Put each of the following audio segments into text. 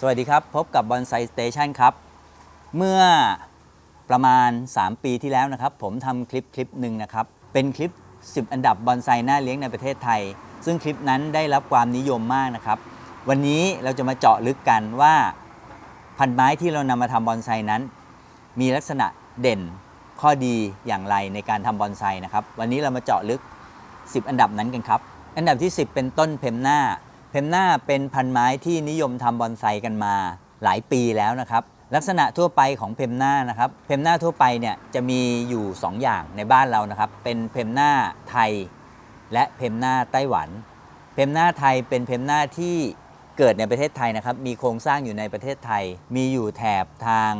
สวัสดีครับพบกับบอนไซสเตชันครับเมื่อประมาณ3ปีที่แล้วนะครับผมทำคลิปหนึ่งนะครับเป็นคลิป10อันดับบอนไซน่าเลี้ยงในประเทศไทยซึ่งคลิปนั้นได้รับความนิยมมากนะครับวันนี้เราจะมาเจาะลึกกันว่าพันไม้ที่เรานำมาทำบอนไซนั้นมีลักษณะเด่นข้อดีอย่างไรในการทำบอนไซนะครับวันนี้เรามาเจาะลึก10อันดับนั้นกันครับอันดับที่10เป็นต้นเพมน่าเป็นพันไม้ที่นิยมทำบอนไซกันมาหลายปีแล้วนะครับลักษณะทั่วไปของเพมน่านะครับเพมน่าทั่วไปเนี่ยจะมีอยู่2อย่างในบ้านเรานะครับเป็นเพมน่าไทยและเพมน่าไต้หวันเพมน่าไทยเป็นเพมน่าที่เกิดในประเทศไทยนะครับมีโครงสร้างอยู่ในประเทศไทยมีอยู่แถบทาง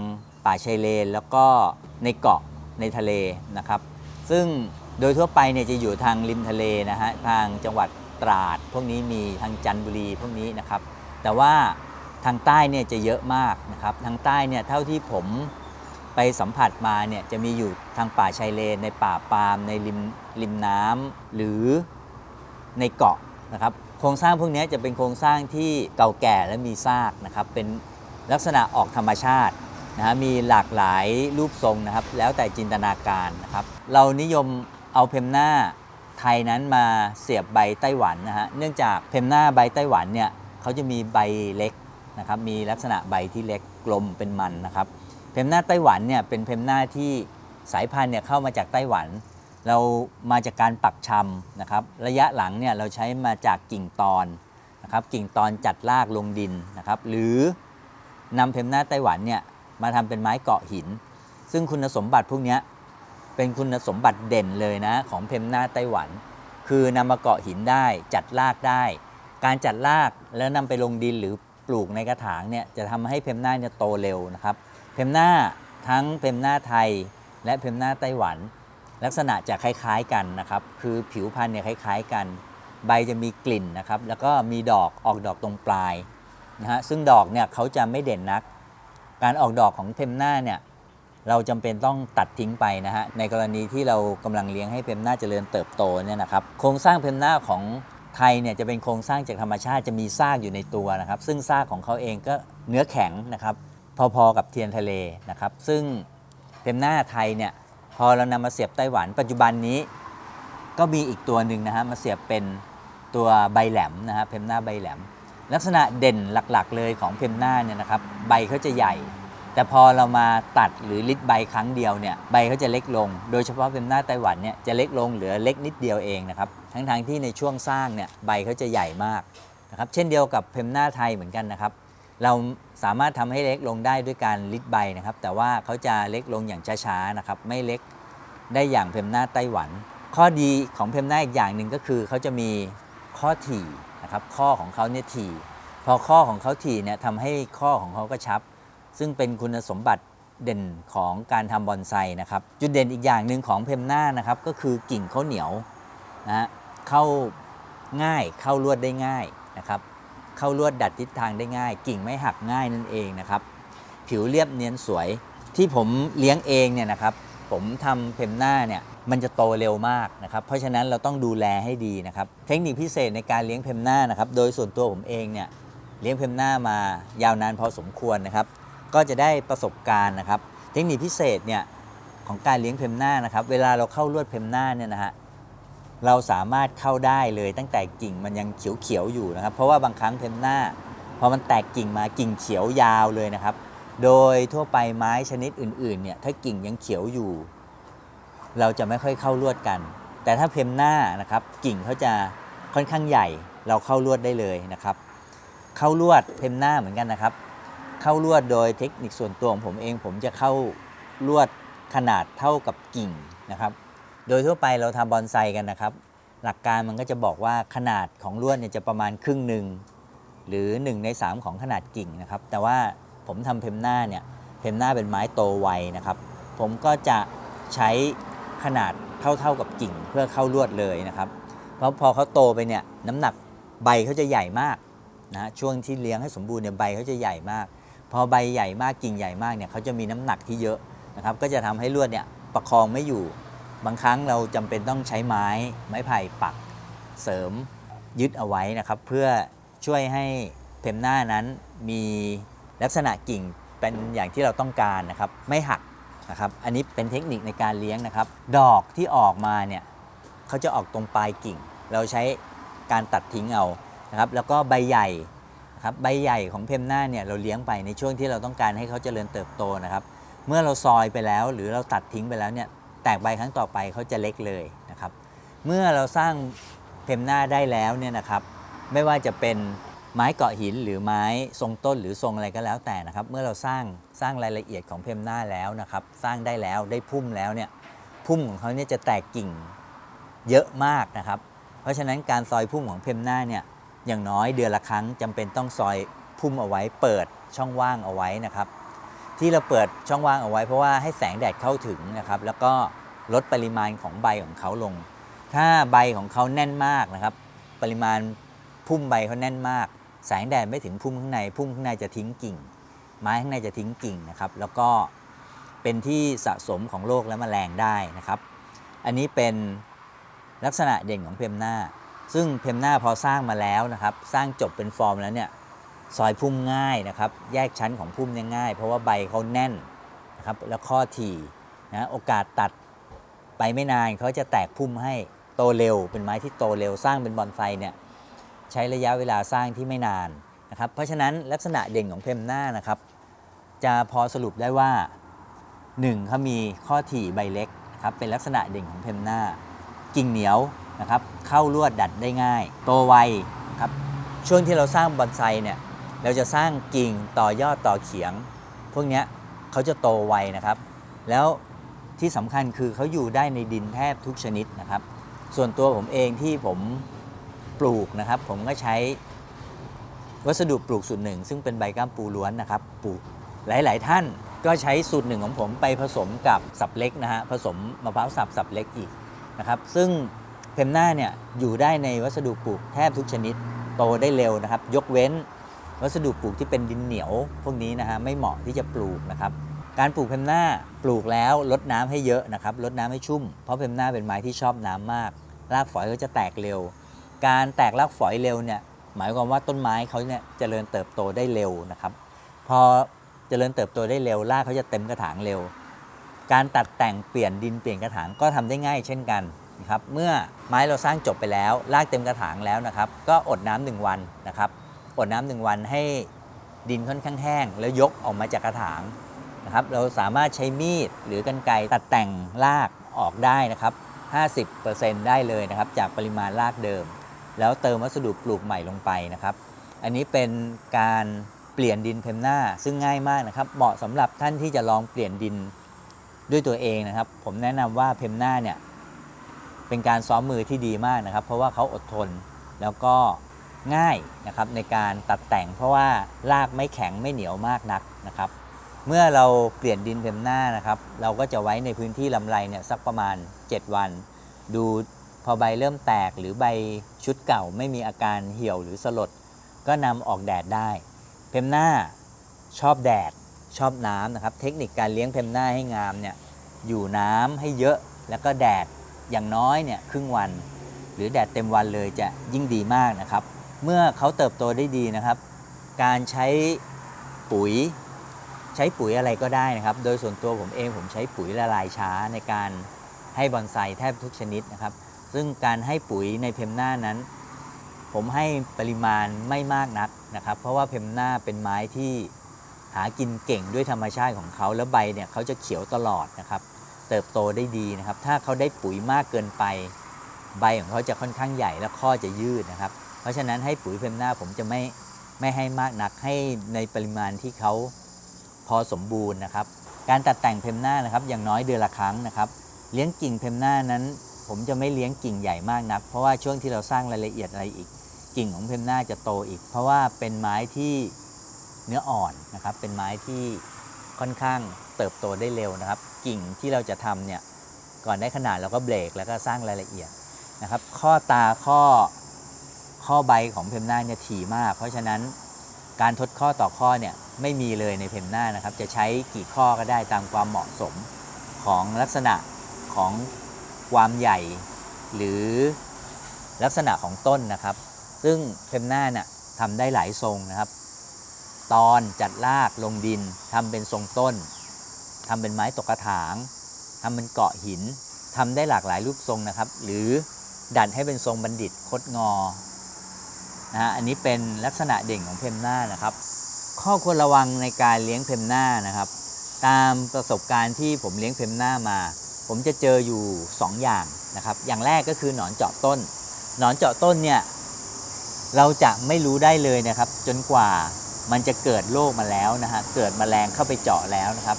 ป่าชายเลนแล้วก็ในเกาะในทะเลนะครับซึ่งโดยทั่วไปเนี่ยจะอยู่ทางริมทะเลนะฮะทางจังหวัดตราดพวกนี้มีทางจันทบุรีพวกนี้นะครับแต่ว่าทางใต้เนี่ยจะเยอะมากนะครับทางใต้เนี่ยเท่าที่ผมไปสัมผัสมาเนี่ยจะมีอยู่ทางป่าชายเลนในป่าปาล์มในริมน้ำหรือในเกาะนะครับโครงสร้างพวกนี้จะเป็นโครงสร้างที่เก่าแก่และมีซากนะครับเป็นลักษณะออกธรรมชาตินะฮะมีหลากหลายรูปทรงนะครับแล้วแต่จินตนาการนะครับเรานิยมเอาเพมน่าไทยนั้นมาเสียบใบไต้หวันนะฮะเนื่องจากเพมน่าใบไต้หวันเนี่ยเขาจะมีใบเล็กนะครับมีลักษณะใบที่เล็กกลมเป็นมันนะครับเพมน่าไต้หวันเนี่ยเป็นเพมน่าที่สายพันธุ์เนี่ยเข้ามาจากไต้หวันเรามาจากการปักชำนะครับระยะหลังเนี่ยเราใช้มาจากกิ่งตอนนะครับกิ่งตอนจัดรากลงดินนะครับหรือนำเพมน่าไต้หวันเนี่ยมาทำเป็นไม้เกาะหินซึ่งคุณสมบัติพวกนี้เป็นคุณสมบัติเด่นเลยนะของเพมน่าไต้หวันคือนำมาเกาะหินได้จัดรากได้การจัดรากแล้วนำไปลงดินหรือปลูกในกระถางเนี่ยจะทำให้เพมน่าเนี่ยโตเร็วนะครับเพมน่าทั้งเพมน่าไทยและเพมน่าไต้หวันลักษณะจะคล้ายๆกันนะครับคือผิวพรรณเนี่ยคล้ายๆกันใบจะมีกลิ่นนะครับแล้วก็มีดอกออกดอกตรงปลายนะฮะซึ่งดอกเนี่ยเขาจะไม่เด่นนักการออกดอกของเพมน่าเนี่ยเราจำเป็นต้องตัดทิ้งไปนะฮะในกรณีที่เรากำลังเลี้ยงให้เพมน่าเจริญเติบโตเนี่ยนะครับโครงสร้างเพมน่าของไทยเนี่ยจะเป็นโครงสร้างจากธรรมชาติจะมีซากอยู่ในตัวนะครับซึ่งซากของเขาเองก็เนื้อแข็งนะครับพอๆกับเทียนทะเลนะครับซึ่งเพมน่าไทยเนี่ยพอเรานำมาเสียบไต้หวันปัจจุบันนี้ก็มีอีกตัวหนึ่งนะฮะมาเสียบเป็นตัวใบแหลมนะฮะเพมน่าใบแหลมลักษณะเด่นหลักๆเลยของเพมน่าเนี่ยนะครับใบเขาจะใหญ่แต่พอเรามาตัดหรือลิดใบครั้งเดียวเนี่ยใบเขาจะเล็กลงโดยเฉพาะเพมน่าไต้หวันเนี่ยจะเล็กลงเหลือเล็กนิดเดียวเองนะครับทั้งที่ในช่วงสร้างเนี่ยใบเขาจะใหญ่มากนะครับเช่นเดียวกับเพมน่าไทยเหมือนกันนะครับเราสามารถทำให้เล็กลงได้ด้วยการลิดใบนะครับแต่ว่าเขาจะเล็กลงอย่างช้าๆนะครับไม่เล็กได้อย่างเพมน่าไต้หวันข้อดีของเพมน่าอีกอย่างหนึ่งก็คือเขาจะมีข้อถี่นะครับข้อของเขาเนี่ยถี่พอข้อของเขาถี่เนี่ยทำให้ข้อของเขากระชับซึ่งเป็นคุณสมบัติเด่นของการทำบอนไซนะครับจุดเด่นอีกอย่างหนึ่งของเพมน่านะครับก็คือกิ่งเขาเหนียวนะเข้าง่ายเข้าลวดได้ง่ายนะครับเข้าลวดดัดทิศทางได้ง่ายกิ่งไม่หักง่ายนั่นเองนะครับผิวเรียบเนียนสวยที่ผมเลี้ยงเองเนี่ยนะครับผมทำเพมน่าเนี่ยมันจะโตเร็วมากนะครับเพราะฉะนั้นเราต้องดูแลให้ดีนะครับเทคนิคพิเศษในการเลี้ยงเพมน่านะครับโดยส่วนตัวผมเองเนี่ยเลี้ยงเพมน่ามายาวนานพอสมควรนะครับก็จะได้ประสบการณ์นะครับเทคนิคพิเศษเนี่ยของการเลี้ยงเพมน่านะครับเวลาเราเข้าลวดเพมน่าเนี่ยนะฮะเราสามารถเข้าได้เลยตั้งแต่กิ่งมันยังเขียวๆอยู่นะครับเพราะว่าบางครั้งเพมน่าพอมันแตกกิ่งมากิ่งเขียวยาวเลยนะครับโดยทั่วไปไม้ชนิดอื่นๆเนี่ยถ้ากิ่งยังเขียวอยู่เราจะไม่ค่อยเข้าลวดกันแต่ถ้าเพมน่านะครับกิ่งเขาจะค่อนข้างใหญ่เราเข้าลวดได้เลยนะครับเข้าลวดเพมน่าเหมือนกันนะครับเข้าลวดโดยเทคนิคส่วนตัวของผมเองผมจะเข้าลวดขนาดเท่ากับกิ่งนะครับโดยทั่วไปเราทำบอนไซกันนะครับหลักการมันก็จะบอกว่าขนาดของลวดเนี่ยจะประมาณครึ่งหนึ่งหรือ1 ใน 3ของขนาดกิ่งนะครับแต่ว่าผมทำเพมน่าเนี่ยเพมน่าเป็นไม้โตไวนะครับผมก็จะใช้ขนาดเท่ากับกิ่งเพื่อเข้าลวดเลยนะครับเพราะพอเขาโตไปเนี่ยน้ำหนักใบเขาจะใหญ่มากนะช่วงที่เลี้ยงให้สมบูรณ์เนี่ยใบเขาจะใหญ่มากพอใบใหญ่มากกิ่งใหญ่มากเนี่ยเขาจะมีน้ำหนักที่เยอะนะครับก็จะทำให้ลวดเนี่ยประคองไม่อยู่บางครั้งเราจำเป็นต้องใช้ไม้ไผ่ปักเสริมยึดเอาไว้นะครับเพื่อช่วยให้เพมน่านั้นมี ลักษณะกิ่งเป็นอย่างที่เราต้องการนะครับไม่หักนะครับอันนี้เป็นเทคนิคในการเลี้ยงนะครับดอกที่ออกมาเนี่ยเขาจะออกตรงปลายกิ่งเราใช้การตัดทิ้งเอานะครับแล้วก็ใบใหญ่นะครับใบใหญ่ของเพมหน้าเนี่ยเราเลี้ยงไปในช่วงที่เราต้องการให้เขาเจริญเติบโตนะครับเมื่อเราซอยไปแล้วหรือเราตัดทิ้งไปแล้วเนี่ยแตกใบครั้งต่อไปเขาจะเล็กเลยนะครับเมื่อเราสร้างเพมหน้าได้แล้วเนี่ยนะครับไม่ว่าจะเป็นไม้เกาะหินหรือไม้ทรงต้นหรือทรงอะไรก็แล้วแต่นะครับเมื่อเราสร้างรายละเอียดของเพมหน้าแล้วนะครับสร้างได้แล้วได้พุ่มแล้วเนี่ยพุ่มของเขาเนี่ยจะแตกกิ่งเยอะมากนะครับเพราะฉะนั้นการซอยพุ่มของเพมหน้าเนี่ยอย่างน้อยเดือนละครั้งจำเป็นต้องซอยพุ่มเอาไว้เปิดช่องว่างเอาไว้นะครับที่เราเปิดช่องว่างเอาไว้เพราะว่าให้แสงแดดเข้าถึงนะครับแล้วก็ลดปริมาณของใบของเขาลงถ้าใบของเขาแน่นมากนะครับปริมาณพุ่มใบเขาแน่นมากแสงแดดไม่ถึงพุ่มข้างในพุ่มข้างในจะทิ้งกิ่งไม้ข้างในจะทิ้งกิ่งนะครับแล้วก็เป็นที่สะสมของโรคและแมลงได้นะครับอันนี้เป็นลักษณะเด่นของเพมหน้าซึ่งเพมหน้าพอสร้างมาแล้วนะครับสร้างจบเป็นฟอร์มแล้วเนี่ยซอยพุ่มง่ายนะครับแยกชั้นของพุ่มเนี่ยง่ายเพราะว่าใบเขาแน่นนะครับแล้วข้อถี่นะโอกาสตัดไปไม่นานเขาจะแตกพุ่มให้โตเร็วเป็นไม้ที่โตเร็วสร้างเป็นบอนไซเนี่ยใช้ระยะเวลาสร้างที่ไม่นานนะครับเพราะฉะนั้นลักษณะเด่นของเพมหน้านะครับจะพอสรุปได้ว่า1เขามีข้อถี่ใบเล็กนะครับเป็นลักษณะเด่นของเพมหน้ากิ่งเหนียวนะครับเข้าลวดดัดได้ง่ายโตไวครับช่วงที่เราสร้างบอนไซเนี่ยเราจะสร้างกิ่งต่อยอดต่อเขียงพวกนี้เขาจะโตไวนะครับแล้วที่สำคัญคือเขาอยู่ได้ในดินแทบทุกชนิดนะครับส่วนตัวผมเองที่ผมปลูกนะครับผมก็ใช้วัสดุปลูกสูตรหนึ่งซึ่งเป็นใบก้ามปูล้วนนะครับปลูกหลายๆท่านก็ใช้สูตรหนึ่งของผมไปผสมกับสับเล็กนะฮะผสมมะพร้าวสับเล็กอีกนะครับซึ่งเพมหน้าเนี่ยอยู่ได้ในวัสดุปลูกแทบทุกชนิดโตได้เร็วนะครับยกเว้นวัสดุปลูกที่เป็นดินเหนียวพวกนี้นะฮะไม่เหมาะที่จะปลูกนะครับการปลูกเพมหน้าปลูกแล้วลดน้ำให้เยอะนะครับลดน้ำให้ชุ่มเพราะเพมหน้าเป็นไม้ที่ชอบน้ำมากรากฝอยก็จะแตกเร็วการแตกรากฝอยเร็วเนี่ยหมายความว่าต้นไม้เขาเนี่ยเจริญเติบโตได้เร็วนะครับพอเจริญเติบโตได้เร็วรากเขาจะเต็มกระถางเร็วการตัดแต่งเปลี่ยนดินเปลี่ยนกระถางก็ทำได้ง่ายเช่นกันนะครับเมื่อไม้เราสร้างจบไปแล้วรากเต็มกระถางแล้วนะครับก็อดน้ำ1 วันนะครับอดน้ำ1 วันให้ดินค่อนข้างแห้งแล้วยกออกมาจากกระถางนะครับเราสามารถใช้มีดหรือกรรไกรตัดแต่งรากออกได้นะครับ50% ได้เลยนะครับจากปริมาณรากเดิมแล้วเติมวัสดุปลูกใหม่ลงไปนะครับอันนี้เป็นการเปลี่ยนดินเพมหน้าซึ่งง่ายมากนะครับเหมาะสำหรับท่านที่จะลองเปลี่ยนดินด้วยตัวเองนะครับผมแนะนำว่าเพมหน้าเนี่ยเป็นการซ้อมมือที่ดีมากนะครับเพราะว่าเขาอดทนแล้วก็ง่ายนะครับในการตัดแต่งเพราะว่ารากไม่แข็งไม่เหนียวมากนักนะครับเมื่อเราเปลี่ยนดินเพมหน้านะครับเราก็จะไว้ในพื้นที่ลำไรเนี่ยสักประมาณ7 วันดูพอใบเริ่มแตกหรือใบชุดเก่าไม่มีอาการเหี่ยวหรือสลดก็นำออกแดดได้เพมหน้าชอบแดดชอบน้ำนะครับเทคนิคการเลี้ยงเพมหน้าให้งามเนี่ยอยู่น้ำให้เยอะแล้วก็แดดอย่างน้อยเนี่ยครึ่งวันหรือแดดเต็มวันเลยจะยิ่งดีมากนะครับเมื่อเขาเติบโตได้ดีนะครับการใช้ปุ๋ยอะไรก็ได้นะครับโดยส่วนตัวผมเองผมใช้ปุ๋ยละลายช้าในการให้บอนไซแทบทุกชนิดนะครับซึ่งการให้ปุ๋ยในเพมหน้านั้นผมให้ปริมาณไม่มากนักนะครับเพราะว่าเพมหน้าเป็นไม้ที่หากินเก่งด้วยธรรมชาติของเขาแล้วใบเนี่ยเขาจะเขียวตลอดนะครับเติบโตได้ดีนะครับถ้าเขาได้ปุ๋ยมากเกินไปใบของเขาจะค่อนข้างใหญ่และข้อจะยืดนะครับเพราะฉะนั้นให้ปุ๋ยเพมหน้าผมจะไม่ให้มากนักให้ในปริมาณที่เขาพอสมบูรณ์นะครับการตัดแต่งเพมหน้านะครับอย่างน้อยเดือนละครั้งนะครับเลี้ยงกิ่งเพมหน้านั้นผมจะไม่เลี้ยงกิ่งใหญ่มากนักเพราะว่าช่วงที่เราสร้างรายละเอียดอะไรอีกกิ่งของเพมหน้าจะโตอีกเพราะว่าเป็นไม้ที่เนื้ออ่อนนะครับเป็นไม้ที่ค่อนข้างเติบโตได้เร็วนะครับกิ่งที่เราจะทำเนี่ยก่อนได้ขนาดเราก็เบรกแล้วก็สร้างรายละเอียดนะครับข้อตาข้อใบของเพมหน้าเนี่ยถี่มากเพราะฉะนั้นการทดข้อต่อข้อเนี่ยไม่มีเลยในเพมหน้านะครับจะใช้กี่ข้อก็ได้ตามความเหมาะสมของลักษณะของความใหญ่หรือลักษณะของต้นนะครับซึ่งเพมหน้าเนี่ยทำได้หลายทรงนะครับ ตอนจัดรากลงดินทำเป็นทรงต้นทำเป็นไม้ตกกระถางทำเป็นเกาะหินทำได้หลากหลายรูปทรงนะครับหรือดัดให้เป็นทรงบัณฑิตคดงอนะฮะอันนี้เป็นลักษณะเด่นของเพมน่านะครับข้อควรระวังในการเลี้ยงเพมน่านะครับตามประสบการณ์ที่ผมเลี้ยงเพมน่ามาผมจะเจออยู่2อย่างนะครับอย่างแรกก็คือหนอนเจาะต้นหนอนเจาะต้นเนี่ยเราจะไม่รู้ได้เลยนะครับจนกว่ามันจะเกิดโรคมาแล้วนะฮะเกิดแมลงเข้าไปเจาะแล้วนะครับ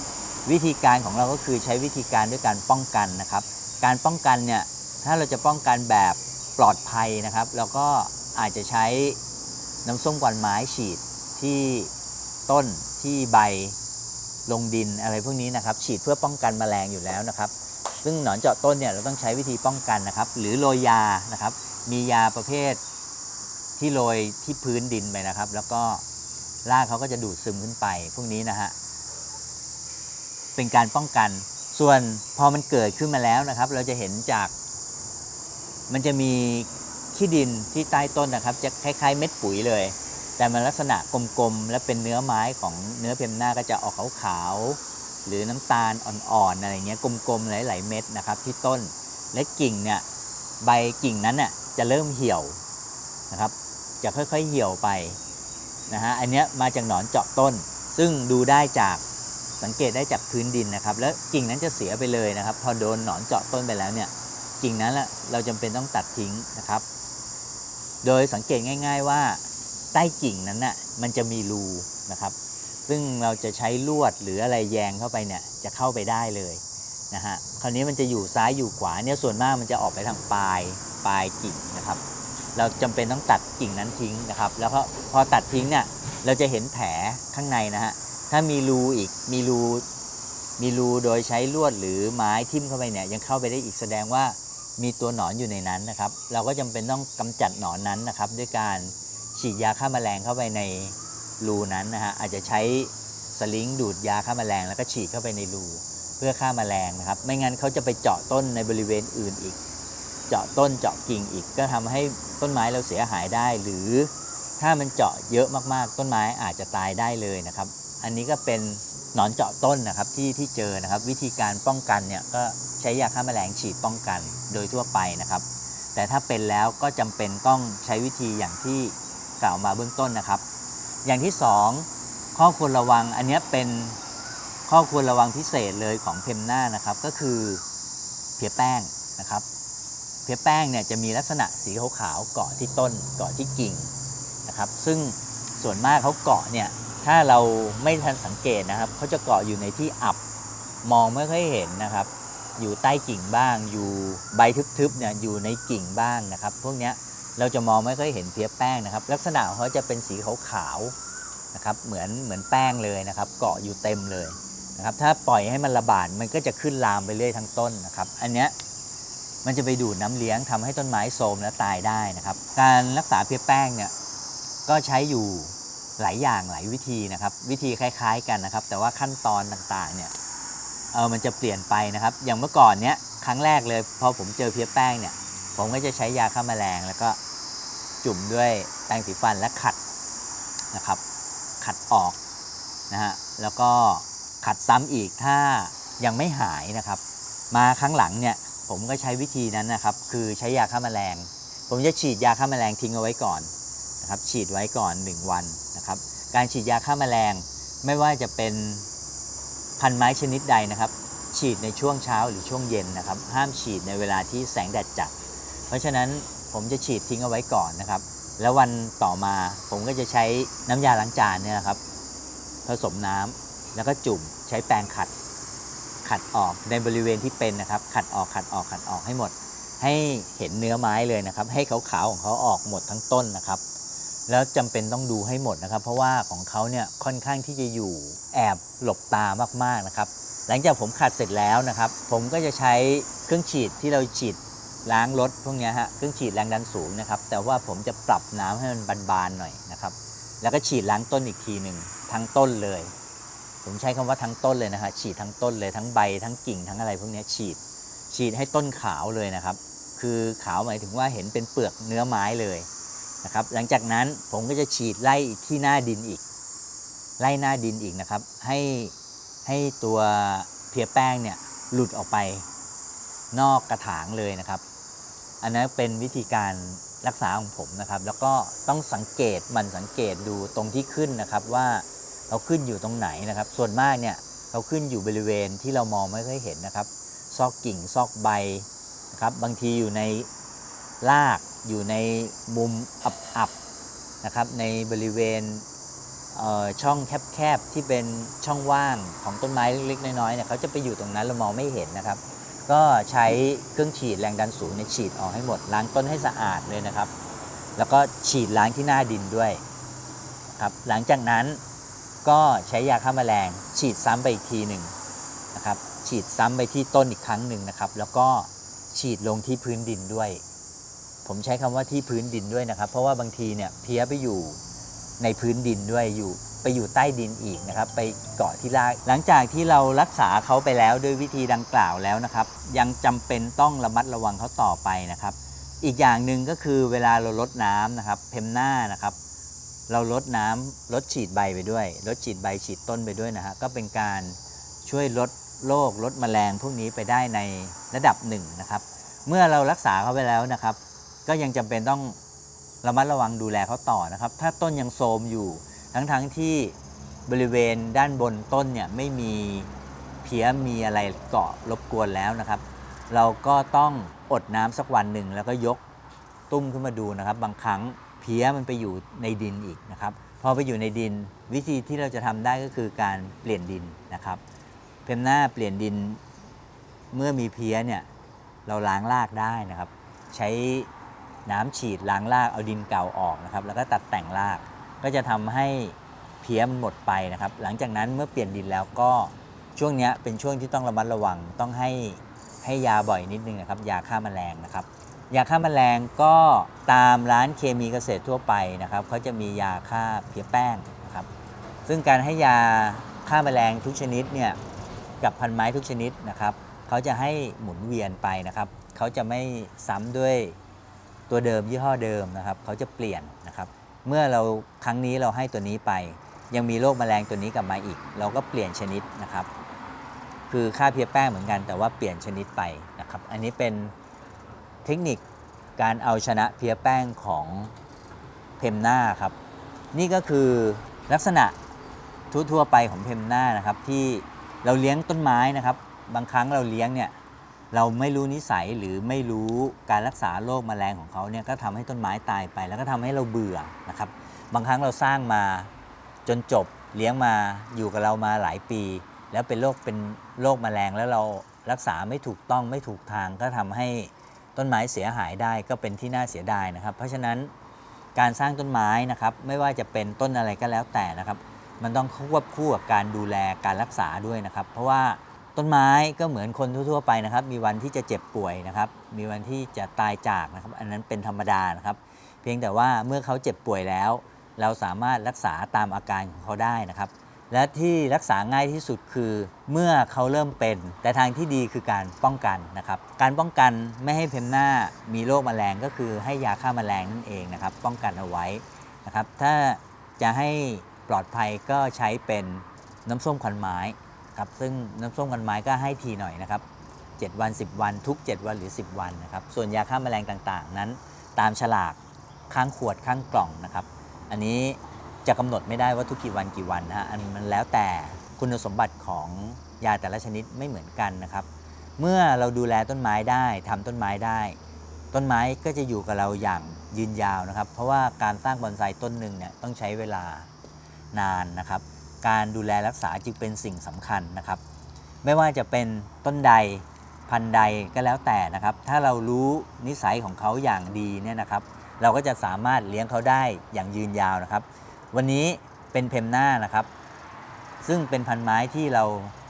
วิธีการของเราก็คือใช้วิธีการด้วยการป้องกันนะครับการป้องกันเนี่ยถ้าเราจะป้องกันแบบปลอดภัยนะครับแล้วก็อาจจะใช้น้ำส้มกวนไม้ฉีดที่ต้นที่ใบลงดินอะไรพวกนี้นะครับฉีดเพื่อป้องกันแมลงอยู่แล้วนะครับซึ่งหนอนเจาะต้นเนี่ยเราต้องใช้วิธีป้องกันนะครับหรือโรยยานะครับมียาประเภทที่โรยที่พื้นดินไปนะครับแล้วก็รากเขาก็จะดูดซึมขึ้นไปพวกนี้นะฮะเป็นการป้องกันส่วนพอมันเกิดขึ้นมาแล้วนะครับเราจะเห็นจากมันจะมีขี้ดินที่ใต้ต้นนะครับจะคล้ายๆเม็ดปุ๋ยเลยแต่มันลักษณะกลมๆและเป็นเนื้อไม้ของเนื้อเพมน่าก็จะออกขาวๆหรือน้ำตาลอ่อนๆอะไรเงี้ยกลมๆหลายๆเม็ดนะครับที่ต้นและกิ่งเนี่ยใบกิ่งนั้นน่ะจะเริ่มเหี่ยวนะครับจะค่อยๆเหี่ยวไปนะฮะอันเนี้ยมาจากหนอนเจาะต้นซึ่งดูได้จากสังเกตได้จากพื้นดินนะครับแล้วกิ่งนั้นจะเสียไปเลยนะครับพอโดนหนอนเจาะต้นไปแล้วเนี่ยกิ่งนั้นเราจำเป็นต้องตัดทิ้งนะครับโดยสังเกตง่ายๆว่าใต้กิ่งนั้นน่ะมันจะมีรูนะครับซึ่งเราจะใช้ลวดหรืออะไรแยงเข้าไปเนี่ยจะเข้าไปได้เลยนะฮะคราวนี้มันจะอยู่ซ้ายอยู่ขวาเนี่ยส่วนมากมันจะออกไปทางปลายกิ่งนะครับเราจำเป็นต้องตัดกิ่งนั้นทิ้งนะครับแล้วพอตัดทิ้งเนี่ยเราจะเห็นแผลข้างในนะฮะถ้ามีรูอีกมีรูโดยใช้ลวดหรือไม้ทิ่มเข้าไปเนี่ยยังเข้าไปได้อีกแสดงว่ามีตัวหนอนอยู่ในนั้นนะครับเราก็จำเป็นต้องกำจัดหนอนนั้นนะครับด้วยการฉีดยาฆ่าแมลงเข้าไปในรูนั้นนะฮะอาจจะใช้สลิงดูดยาฆ่าแมลงแล้วก็ฉีดเข้าไปในรูเพื่อฆ่าแมลงนะครับไม่งั้นเขาจะไปเจาะต้นในบริเวณอื่นอีกเจาะต้นเจาะกิ่งอีกก็ทำให้ต้นไม้เราเสียหายได้หรือถ้ามันเจาะเยอะมากๆต้นไม้อาจจะตายได้เลยนะครับอันนี้ก็เป็นหนอนเจาะต้นนะครับที่เจอนะครับวิธีการป้องกันเนี่ยก็ใช้ยาฆ่าแมลงฉีดป้องกันโดยทั่วไปนะครับแต่ถ้าเป็นแล้วก็จำเป็นต้องใช้วิธีอย่างที่กล่าวมาเบื้องต้นนะครับอย่างที่2ข้อควรระวังอันนี้เป็นข้อควรระวังพิเศษเลยของเพมน่านะครับก็คือเพลี้ยแป้งนะครับเพลี้ยแป้งเนี่ยจะมีลักษณะสีขาวๆเกาะที่ต้นเกาะที่กิ่งนะครับซึ่งส่วนมากเขาเกาะเนี่ยถ้าเราไม่ทันสังเกตนะครับเขาจะเกาะอยู่ในที่อับมองไม่ค่อยเห็นนะครับอยู่ใต้กิ่งบ้างอยู่ใบทึบๆเนี่ยอยู่ในกิ่งบ้างนะครับพวกเนี้ยเราจะมองไม่ค่อยเห็นเพลี้ยแป้งนะครับลักษณะของเขาจะเป็นสีขาวๆนะครับเหมือนแป้งเลยนะครับเกาะอยู่เต็มเลยนะครับถ้าปล่อยให้มันระบาดมันก็จะขึ้นลามไปเรื่อยทั้งต้นนะครับอันเนี้ยมันจะไปดูดน้ำเลี้ยงทำให้ต้นไม้โทรมและตายได้นะครับการรักษาเพลี้ยแป้งเนี่ยก็ใช้อยู่หลายอย่างหลายวิธีนะครับวิธีคล้ายๆกันนะครับแต่ว่าขั้นตอนต่างๆเนี่ยมันจะเปลี่ยนไปนะครับอย่างเมื่อก่อนเนี้ยครั้งแรกเลยพอผมเจอเพลี้ยแป้งเนี่ยผมก็จะใช้ยาฆ่าแมลงแล้วก็จุ่มด้วยแปรงสีฟันและขัดนะครับขัดออกนะฮะแล้วก็ขัดซ้ำอีกถ้ายังไม่หายนะครับมาครั้งหลังเนี่ยผมก็ใช้วิธีนั้นนะครับคือใช้ยาฆ่าแมลงผมจะฉีดยาฆ่าแมลงทิ้งเอาไว้ก่อนนะครับฉีดไว้ก่อน1วันนะครับการฉีดยาฆ่าแมลงไม่ว่าจะเป็นพันไม้ชนิดใดนะครับฉีดในช่วงเช้าหรือช่วงเย็นนะครับห้ามฉีดในเวลาที่แสงแดดจัดเพราะฉะนั้นผมจะฉีดทิ้งเอาไว้ก่อนนะครับแล้ววันต่อมาผมก็จะใช้น้ำยาล้างจานเนี่ยครับผสมน้ำแล้วก็จุ่มใช้แปรงขัดออกในบริเวณที่เป็นนะครับขัดออกให้หมดให้เห็นเนื้อไม้เลยนะครับให้ขาวๆของเขาออกหมดทั้งต้นนะครับแล้วจำเป็นต้องดูให้หมดนะครับเพราะว่าของเขาเนี่ยค่อนข้างที่จะอยู่แอบหลบตามากๆนะครับหลังจากผมขัดเสร็จแล้วนะครับผมก็จะใช้เครื่องฉีดที่เราฉีดล้างรถพวกนี้ฮะเครื่องฉีดแรงดันสูงนะครับแต่ว่าผมจะปรับน้ำให้มันบานๆหน่อยนะครับแล้วก็ฉีดล้างต้นอีกทีหนึ่งทั้งต้นเลยผมใช้คำว่าทั้งต้นเลยนะครับฉีดทั้งต้นเลยทั้งใบทั้งกิ่งทั้งอะไรพวกนี้ฉีดให้ต้นขาวเลยนะครับคือขาวหมายถึงว่าเห็นเป็นเปลือกเนื้อไม้เลยนะครับหลังจากนั้นผมก็จะฉีดไล่ที่หน้าดินอีก ไล่หน้าดินอีกนะครับให้ตัวเพลียแป้งเนี่ยหลุดออกไปนอกกระถางเลยนะครับอันนั้นเป็นวิธีการรักษาของผมนะครับแล้วก็ต้องสังเกตดูตรงที่ขึ้นนะครับว่าเขาขึ้นอยู่ตรงไหนนะครับส่วนมากเนี่ยเขาขึ้นอยู่บริเวณที่เรามองไม่ค่อยเห็นนะครับซอกกิ่งซอกใบนะครับบางทีอยู่ในรากอยู่ในมุมอับนะครับในบริเวณช่องแคบๆที่เป็นช่องว่างของต้นไม้เล็กๆน้อยๆเนี่ยเขาจะไปอยู่ตรงนั้นเรามองไม่เห็นนะครับก็ใช้เครื่องฉีดแรงดันสูงเนี่ยฉีดออกให้หมดล้างต้นให้สะอาดเลยนะครับแล้วก็ฉีดล้างที่หน้าดินด้วยครับหลังจากนั้นก็ใช้ยาฆ่าแมลงฉีดซ้ำไปอีกทีหนึ่งนะครับฉีดซ้ำไปที่ต้นอีกครั้งหนึ่งนะครับแล้วก็ฉีดลงที่พื้นดินด้วยผมใช้คำว่าที่พื้นดินด้วยนะครับเพราะว่าบางทีเนี่ยเพี้ยไปอยู่ในพื้นดินด้วยไปอยู่ใต้ดินอีกนะครับไปเกาะที่รากหลังจากที่เรารักษาเขาไปแล้วด้วยวิธีดังกล่าวแล้วนะครับยังจำเป็นต้องระมัดระวังเขาต่อไปนะครับอีกอย่างหนึ่งก็คือเวลาเราลดน้ำนะครับเพมน่านะครับเราลดน้ำลดฉีดใบไปด้วยลดฉีดใบฉีดต้นไปด้วยนะฮะก็เป็นการช่วยลดโรคลดแมลงพวกนี้ไปได้ในระดับหนึ่งนะครับเมื่อเรารักษาเขาไปแล้วนะครับก็ยังจำเป็นต้องระมัดระวังดูแลเขาต่อนะครับถ้าต้นยังโทรมอยู่ทั้งที่บริเวณด้านบนต้นเนี่ยไม่มีเพี้ยมีอะไรเกาะรบกวนแล้วนะครับเราก็ต้องอดน้ำสักวันหนึ่งแล้วก็ยกตุ้มขึ้นมาดูนะครับบางครั้งเพี้ยมันไปอยู่ในดินอีกนะครับพอไปอยู่ในดินวิธีที่เราจะทำได้ก็คือการเปลี่ยนดินนะครับเพมน่าเปลี่ยนดินเมื่อมีเพี้ยเนี่ยเราล้างรากได้นะครับใช้น้ำฉีดล้างรากเอาดินเก่าออกนะครับแล้วก็ตัดแต่งรากก็จะทำให้เพี้ยมันหมดไปนะครับหลังจากนั้นเมื่อเปลี่ยนดินแล้วก็ช่วงนี้เป็นช่วงที่ต้องระมัดระวังต้องให้ยาบ่อยนิดนึงนะครับยาฆ่าแมลงนะครับยาฆ่าแมลงก็ตามร้านเคมีเกษตรทั่วไปนะครับเขาจะมียาฆ่าเพี้ยแป้งนะครับซึ่งการให้ยาฆ่าแมลงทุกชนิดเนี่ยกับพันไม้ทุกชนิดนะครับเขาจะให้หมุนเวียนไปนะครับเขาจะไม่ซ้ำด้วยตัวเดิมยี่ห้อเดิมนะครับเขาจะเปลี่ยนนะครับเมื่อเราครั้งนี้เราให้ตัวนี้ไปยังมีโรคแมลงตัวนี้กลับมาอีกเราก็เปลี่ยนชนิดนะครับคือฆ่าเพี้ยแป้งเหมือนกันแต่ว่าเปลี่ยนชนิดไปนะครับอันนี้เป็นเทคนิคการเอาชนะเพี้ยแป้งของเพมน่าครับนี่ก็คือลักษณะทั่วๆไปของเพมน่านะครับที่เราเลี้ยงต้นไม้นะครับบางครั้งเราเลี้ยงเนี่ยเราไม่รู้นิสัยหรือไม่รู้การรักษาโรคแมลงของเขาเนี่ยก็ทำให้ต้นไม้ตายไปแล้วก็ทำให้เราเบื่อนะครับบางครั้งเราสร้างมาจนจบเลี้ยงมาอยู่กับเรามาหลายปีแล้วเป็นโรคแมลงแล้วเรารักษาไม่ถูกต้องไม่ถูกทางก็ทำให้ต้นไม้เสียหายได้ก็เป็นที่น่าเสียดายนะครับเพราะฉะนั้นการสร้างต้นไม้นะครับไม่ว่าจะเป็นต้นอะไรก็แล้วแต่นะครับมันต้องควบคู่กับการดูแลการรักษาด้วยนะครับเพราะว่าต้นไม้ก็เหมือนคนทั่วๆไปนะครับมีวันที่จะเจ็บป่วยนะครับมีวันที่จะตายจากนะครับอันนั้นเป็นธรรมดานะครับเพียงแต่ว่าเมื่อเขาเจ็บป่วยแล้วเราสามารถรักษาตามอาการของเขาได้นะครับและที่รักษาง่ายที่สุดคือเมื่อเขาเริ่มเป็นแต่ทางที่ดีคือการป้องกันนะครับการป้องกันไม่ให้เพมน่ามีโรคแมลงก็คือให้ยาฆ่าแมลงนั่นเองนะครับป้องกันเอาไว้นะครับถ้าจะให้ปลอดภัยก็ใช้เป็นน้ำส้มควันไม้ครับซึ่งน้ำส้มควันไม้ก็ให้ทีหน่อยนะครับ7 วัน 10 วันทุก7 วันหรือ10 วันนะครับส่วนยาฆ่าแมลงต่างๆนั้นตามฉลากข้างขวดข้างกล่องนะครับอันนี้จะกำหนดไม่ได้ว่าทุกกี่วันนะฮะมันแล้วแต่คุณสมบัติของยาแต่ละชนิดไม่เหมือนกันนะครับเมื่อเราดูแลต้นไม้ได้ทำต้นไม้ได้ต้นไม้ก็จะอยู่กับเราอย่างยืนยาวนะครับเพราะว่าการสร้างบอนไซต้นหนึ่งเนี่ยต้องใช้เวลานานนะครับการดูแลรักษาจึงเป็นสิ่งสำคัญนะครับไม่ว่าจะเป็นต้นใดพันธุ์ใดก็แล้วแต่นะครับถ้าเรารู้นิสัยของเขาอย่างดีเนี่ยนะครับเราก็จะสามารถเลี้ยงเขาได้อย่างยืนยาวนะครับวันนี้เป็นเพมน่านะครับซึ่งเป็นพันธุ์ไม้ที่เรา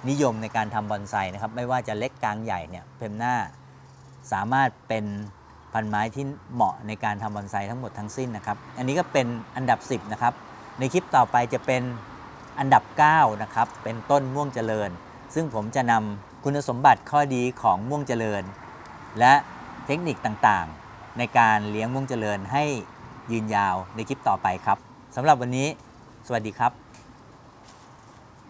นิยมในการทำบอนไซนะครับไม่ว่าจะเล็กกลางใหญ่เนี่ยเพมน่าสามารถเป็นพันธุ์ไม้ที่เหมาะในการทำบอนไซทั้งหมดทั้งสิ้นนะครับอันนี้ก็เป็นอันดับ10นะครับในคลิปต่อไปจะเป็นอันดับ9นะครับเป็นต้นม่วงเจริญซึ่งผมจะนำคุณสมบัติข้อดีของม่วงเจริญและเทคนิคต่างๆในการเลี้ยงม่วงเจริญให้ยืนยาวในคลิปต่อไปครับสำหรับวันนี้สวัสดีครับ